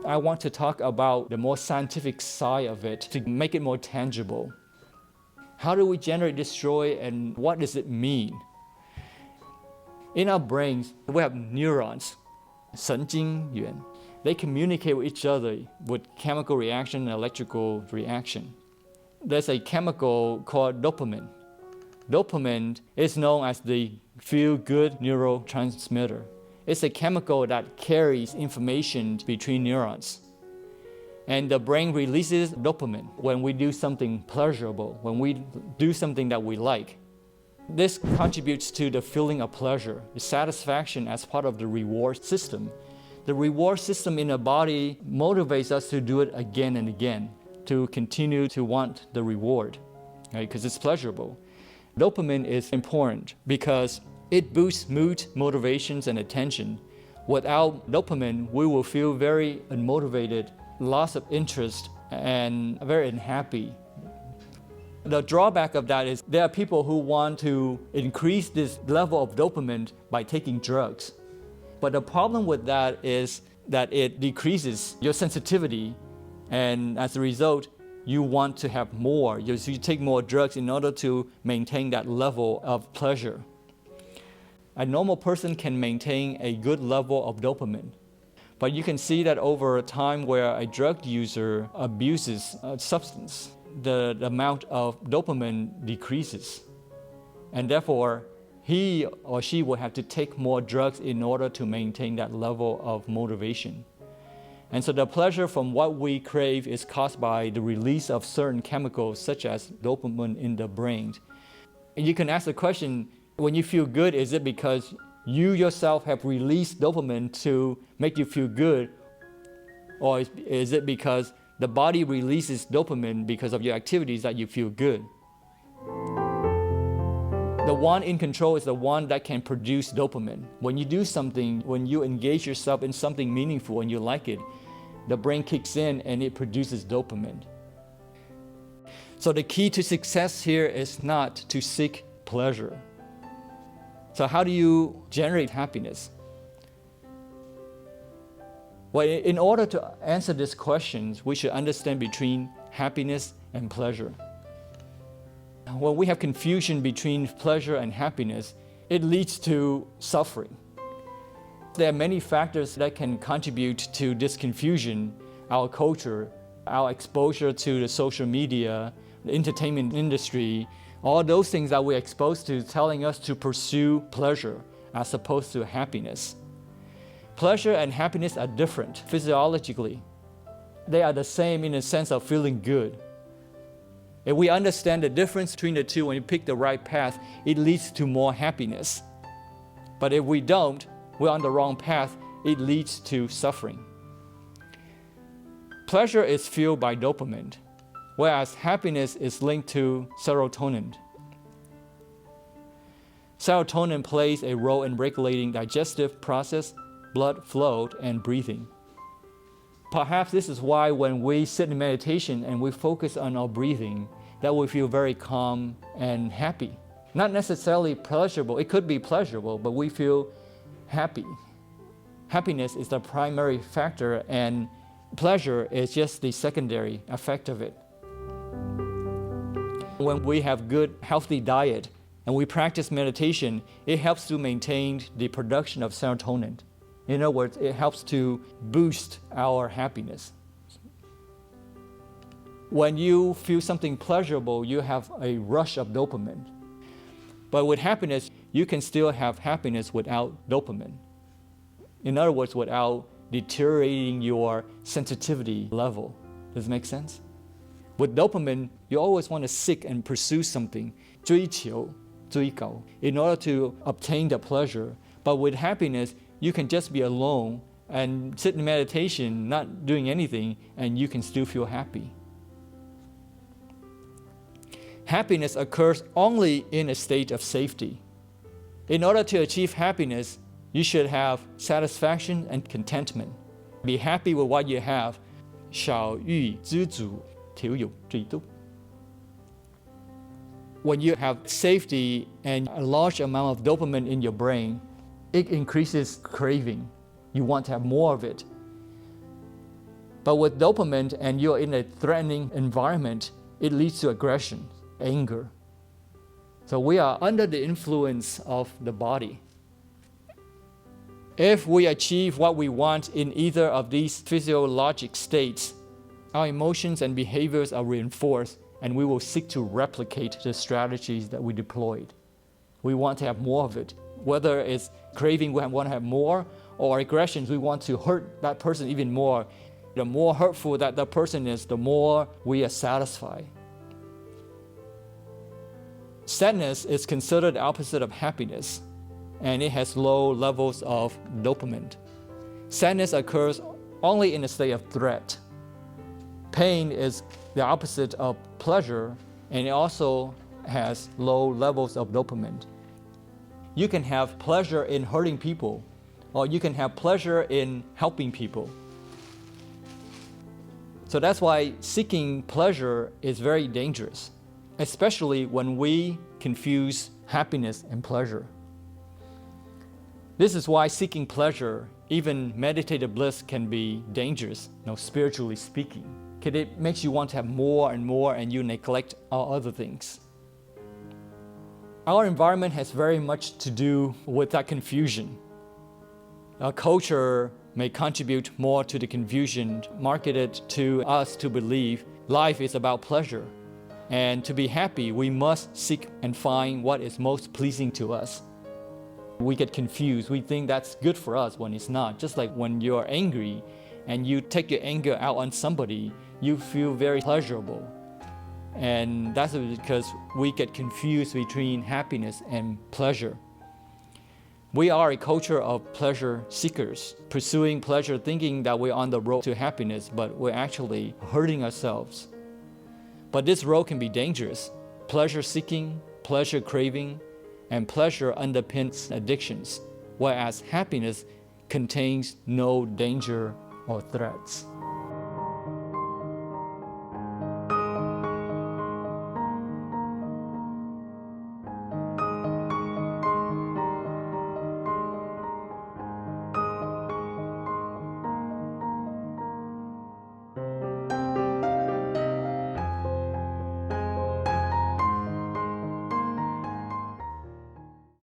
I want to talk about the more scientific side of it to make it more tangible. How do we generate this joy and what does it mean? In our brains, we have neurons, 神经元. They communicate with each other with chemical reaction and electrical reaction. There's a chemical called dopamine. Dopamine is known as the feel-good neurotransmitter. It's a chemical that carries information between neurons. And the brain releases dopamine when we do something pleasurable, when we do something that we like. This contributes to the feeling of pleasure, the satisfaction as part of the reward system. The reward system in the body motivates us to do it again and again, to continue to want the reward, right? Because it's pleasurable. Dopamine is important because it boosts mood, motivations, and attention. Without dopamine, we will feel very unmotivated, loss of interest, and very unhappy. The drawback of that is there are people who want to increase this level of dopamine by taking drugs. But the problem with that is that it decreases your sensitivity, and as a result, you want to have more. You take more drugs in order to maintain that level of pleasure. A normal person can maintain a good level of dopamine. But you can see that over a time where a drug user abuses a substance, the amount of dopamine decreases. And therefore, he or she will have to take more drugs in order to maintain that level of motivation. And so the pleasure from what we crave is caused by the release of certain chemicals such as dopamine in the brain. And you can ask the question, when you feel good, is it because you yourself have released dopamine to make you feel good? Or is it because the body releases dopamine because of your activities that you feel good? The one in control is the one that can produce dopamine. When you do something, when you engage yourself in something meaningful and you like it, the brain kicks in and it produces dopamine. So the key to success here is not to seek pleasure. So how do you generate happiness? Well, in order to answer these questions, we should understand between happiness and pleasure. When we have confusion between pleasure and happiness, it leads to suffering. There are many factors that can contribute to this confusion. Our culture, our exposure to the social media, the entertainment industry, all those things that we're exposed to telling us to pursue pleasure as opposed to happiness. Pleasure and happiness are different physiologically. They are the same in the sense of feeling good. If we understand the difference between the two, when you pick the right path, it leads to more happiness. But if we don't, we're on the wrong path, it leads to suffering. Pleasure is fueled by dopamine, whereas happiness is linked to serotonin. Serotonin plays a role in regulating digestive process, blood flow, and breathing. Perhaps this is why when we sit in meditation and we focus on our breathing, that we feel very calm and happy. Not necessarily pleasurable, it could be pleasurable, but we feel happy. Happiness is the primary factor and pleasure is just the secondary effect of it. When we have good, healthy diet and we practice meditation, it helps to maintain the production of serotonin. In other words, it helps to boost our happiness. When you feel something pleasurable, you have a rush of dopamine. But with happiness, you can still have happiness without dopamine. In other words, without deteriorating your sensitivity level. Does it make sense? With dopamine, you always want to seek and pursue something, 追求, 追求, in order to obtain the pleasure. But with happiness, you can just be alone and sit in meditation, not doing anything, and you can still feel happy. Happiness occurs only in a state of safety. In order to achieve happiness, you should have satisfaction and contentment. Be happy with what you have. 少欲知足, 調欲最足. When you have safety and a large amount of dopamine in your brain, it increases craving. You want to have more of it. But with dopamine and you're in a threatening environment, it leads to aggression, anger. So we are under the influence of the body. If we achieve what we want in either of these physiologic states, our emotions and behaviors are reinforced, and we will seek to replicate the strategies that we deployed. We want to have more of it. Whether it's craving, we want to have more, or aggressions, we want to hurt that person even more. The more hurtful that person is, the more we are satisfied. Sadness is considered the opposite of happiness, and it has low levels of dopamine. Sadness occurs only in a state of threat. Pain is the opposite of pleasure, and it also has low levels of dopamine. You can have pleasure in hurting people, or you can have pleasure in helping people. So that's why seeking pleasure is very dangerous, especially when we confuse happiness and pleasure. This is why seeking pleasure, even meditative bliss, can be dangerous, spiritually speaking. Because it makes you want to have more and more, and you neglect all other things. Our environment has very much to do with that confusion. Our culture may contribute more to the confusion marketed to us to believe life is about pleasure. And to be happy, we must seek and find what is most pleasing to us. We get confused. We think that's good for us when it's not. Just like when you're angry and you take your anger out on somebody, you feel very pleasurable. And that's because we get confused between happiness and pleasure. We are a culture of pleasure seekers, pursuing pleasure, thinking that we're on the road to happiness, but we're actually hurting ourselves. But this road can be dangerous. Pleasure seeking, pleasure craving, and pleasure underpins addictions, whereas happiness contains no danger or threats.